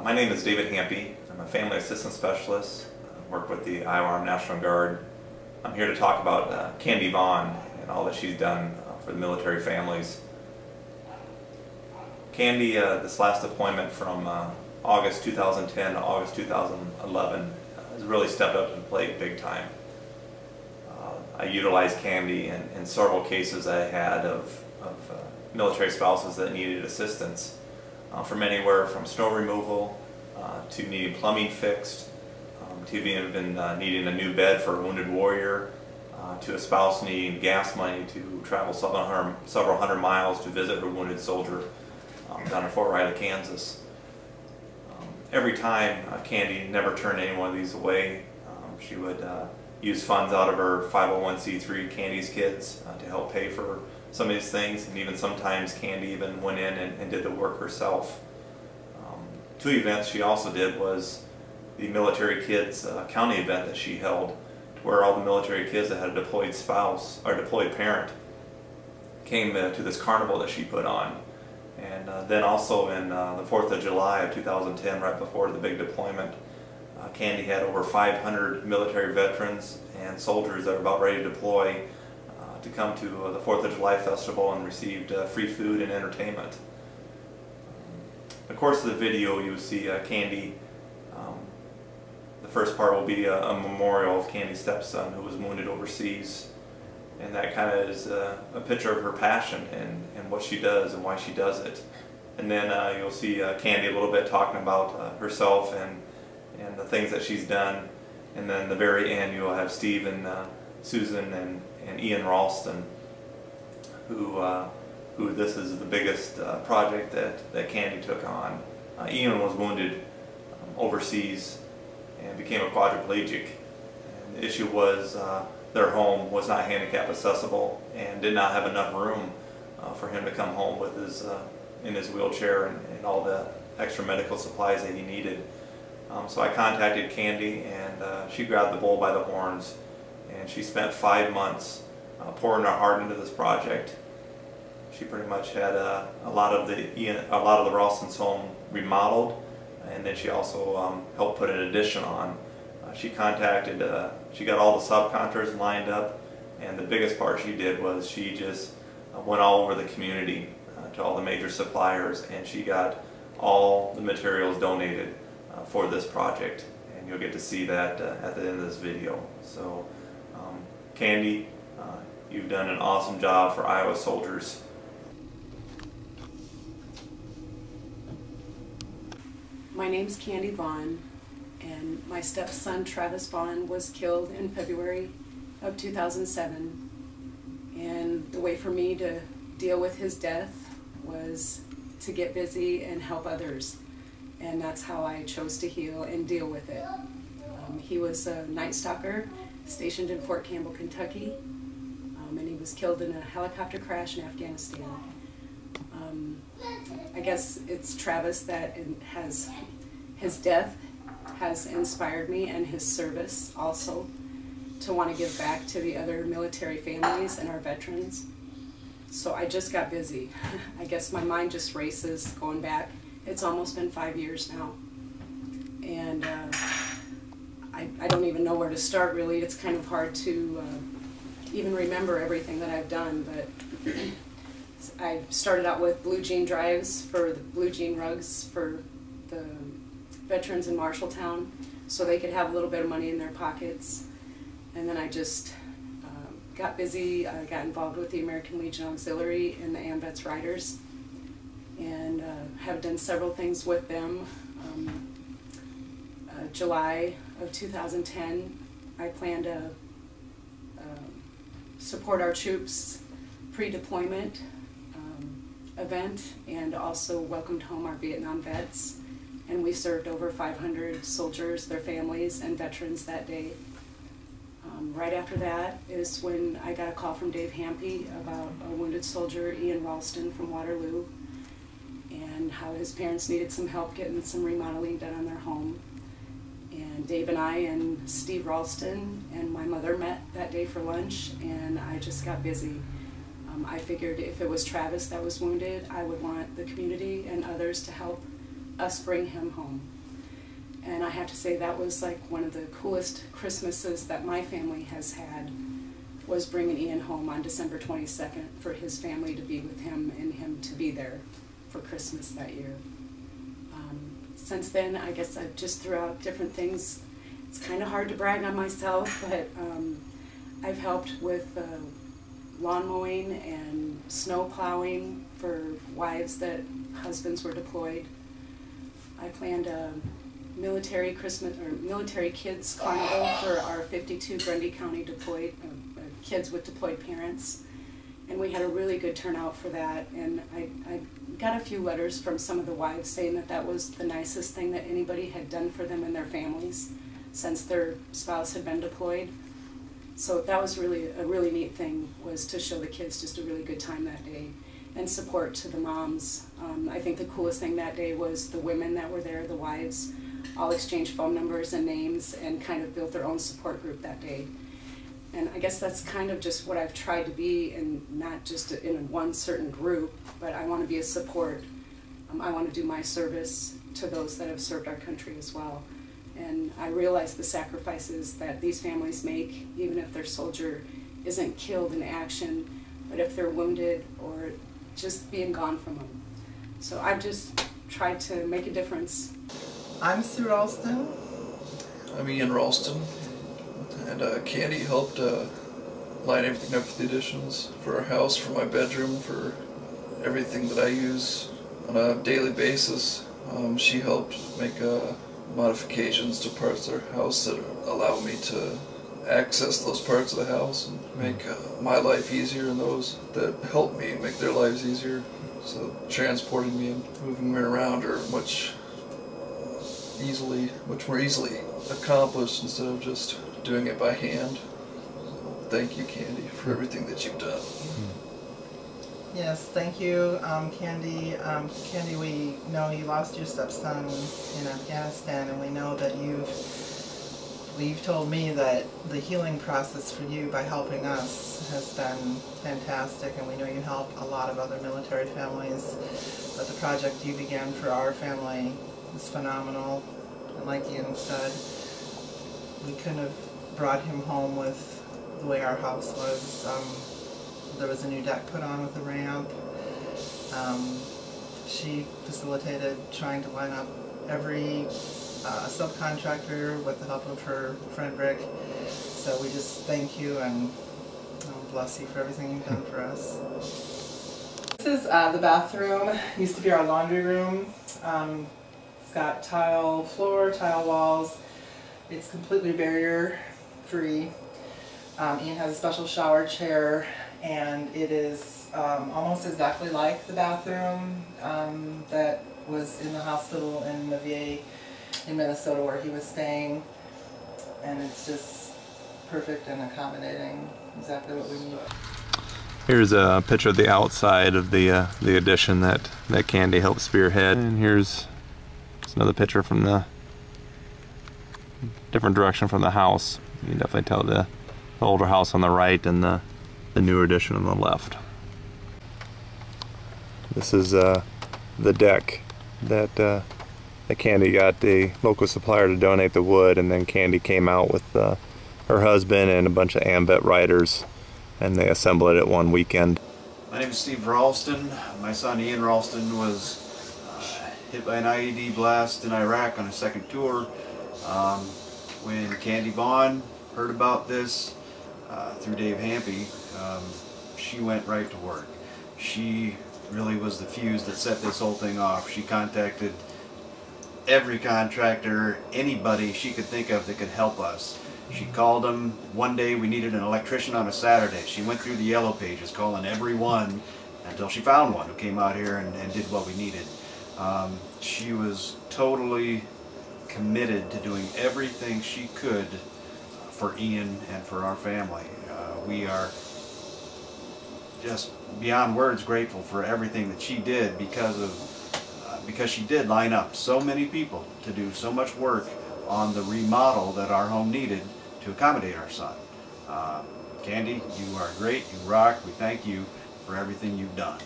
My name is David Hampy. I'm a family assistance specialist. I work with the Iowa Armed National Guard. I'm here to talk about Kandie Vaughn and all that she's done for the military families. Kandie, this last deployment from August 2010 to August 2011 has really stepped up to the plate big time. I utilized Kandie in several cases I had of military spouses that needed assistance. From anywhere from snow removal to needing plumbing fixed, to even needing a new bed for a wounded warrior, to a spouse needing gas money to travel several hundred miles to visit her wounded soldier down in Fort Riley, Kansas. Every time Kandie never turned any one of these away. She would use funds out of her 501c3 Kandie's Kids to help pay for some of these things, and even sometimes Kandie even went in and did the work herself. Two events she also did was the Military Kids county event that she held, where all the military kids that had a deployed spouse or deployed parent came to this carnival that she put on. And then also in the 4th of July of 2010, right before the big deployment, Kandie had over 500 military veterans and soldiers that were about ready to deploy to come to the 4th of July festival and received free food and entertainment. In the course of the video, you'll see Kandie. The first part will be a memorial of Kandie's stepson who was wounded overseas, and that kind of is a picture of her passion and what she does and why she does it. And then you'll see Kandie a little bit talking about herself and the things that she's done. And then at the very end, you'll have Steve and Susan and Ian Ralston, who this is the biggest project that Kandie took on. Ian was wounded overseas and became a quadriplegic. And the issue was their home was not handicap accessible and did not have enough room for him to come home with in his wheelchair and all the extra medical supplies that he needed. So I contacted Kandie, and she grabbed the bull by the horns, and she spent 5 months pouring her heart into this project. She pretty much had a lot of the Ralston's home remodeled, and then she also helped put an addition on. She got all the subcontractors lined up, and the biggest part she did was she just went all over the community to all the major suppliers, and she got all the materials donated for this project, and you'll get to see that at the end of this video. So Kandie, you've done an awesome job for Iowa soldiers. My name's Kandie Vaughn, and my stepson Travis Vaughn was killed in February of 2007. And the way for me to deal with his death was to get busy and help others. And that's how I chose to heal and deal with it. He was a night stalker stationed in Fort Campbell, Kentucky, and he was killed in a helicopter crash in Afghanistan. I guess it's Travis that his death has inspired me, and his service also, to want to give back to the other military families and our veterans. So I just got busy. I guess my mind just races going back. It's almost been 5 years now, and I don't even know where to start, really. It's kind of hard to even remember everything that I've done, but I started out with blue jean drives for the blue jean rugs for the veterans in Marshalltown, so they could have a little bit of money in their pockets. And then I just got busy, got involved with the American Legion Auxiliary and the AMVETS Riders, and have done several things with them. July of 2010, I plan to support our troops pre-deployment event, and also welcomed home our Vietnam vets. And we served over 500 soldiers, their families, and veterans that day. Right after that is when I got a call from Dave Hampy about a wounded soldier, Ian Ralston from Waterloo, and how his parents needed some help getting some remodeling done on their home. And Dave and I and Steve Ralston and my mother met that day for lunch, and I just got busy. I figured if it was Travis that was wounded, I would want the community and others to help us bring him home. And I have to say that was like one of the coolest Christmases that my family has had, was bringing Ian home on December 22nd for his family to be with him and him to be there for Christmas that year. Since then, I guess I've just threw out different things. It's kind of hard to brag on myself, but I've helped with lawn mowing and snow plowing for wives that husbands were deployed. I planned a military Christmas or military kids carnival for our 52 Grundy County deployed kids with deployed parents, and we had a really good turnout for that. And I got a few letters from some of the wives saying that that was the nicest thing that anybody had done for them and their families since their spouse had been deployed. So that was really a really neat thing, was to show the kids just a really good time that day and support to the moms. I think the coolest thing that day was the women that were there, the wives, all exchanged phone numbers and names and kind of built their own support group that day. And I guess that's kind of just what I've tried to be, and not just in one certain group, but I want to be a support. I want to do my service to those that have served our country as well. And I realize the sacrifices that these families make, even if their soldier isn't killed in action, but if they're wounded or just being gone from them. So I've just tried to make a difference. I'm Sue Ralston. I'm Ian Ralston, and Kandie helped line everything up for the additions for our house, for my bedroom, for everything that I use on a daily basis. She helped make modifications to parts of our house that allow me to access those parts of the house and make my life easier, and those that help me make their lives easier. So transporting me and moving me around are much more easily accomplished instead of just doing it by hand. So thank you, Kandie, for everything that you've done. Yes, thank you, Kandie. Kandie, we know you lost your stepson in Afghanistan, and we know that you've told me that the healing process for you by helping us has been fantastic, and we know you help a lot of other military families, but the project you began for our family is phenomenal. And like Ian said, we couldn't have brought him home with the way our house was. There was a new deck put on with a ramp. She facilitated trying to line up every subcontractor with the help of her friend Rick. So we just thank you and bless you for everything you've done for us. This is the bathroom. Used to be our laundry room. It's got tile floor, tile walls. It's completely barrier free. Ian has a special shower chair, and it is almost exactly like the bathroom that was in the hospital in the VA in Minnesota where he was staying, and it's just perfect and accommodating, exactly what we need. Here's a picture of the outside of the addition that Kandie helped spearhead, and here's another picture from the different direction from the house. You can definitely tell the older house on the right and the newer addition on the left. This is the deck that Kandie got the local supplier to donate the wood, and then Kandie came out with her husband and a bunch of AMVET riders, and they assembled it at one weekend. My name is Steve Ralston. My son Ian Ralston was hit by an IED blast in Iraq on a second tour. When Kandie Vaughn heard about this through Dave Hampy, she went right to work. She really was the fuse that set this whole thing off. She contacted every contractor, anybody she could think of that could help us. She called them. One day we needed an electrician on a Saturday. She went through the yellow pages calling everyone until she found one who came out here and did what we needed. She was totally committed to doing everything she could for Ian and for our family. We are just beyond words grateful for everything that she did, because she did line up so many people to do so much work on the remodel that our home needed to accommodate our son. Kandie, you are great, you rock, we thank you for everything you've done.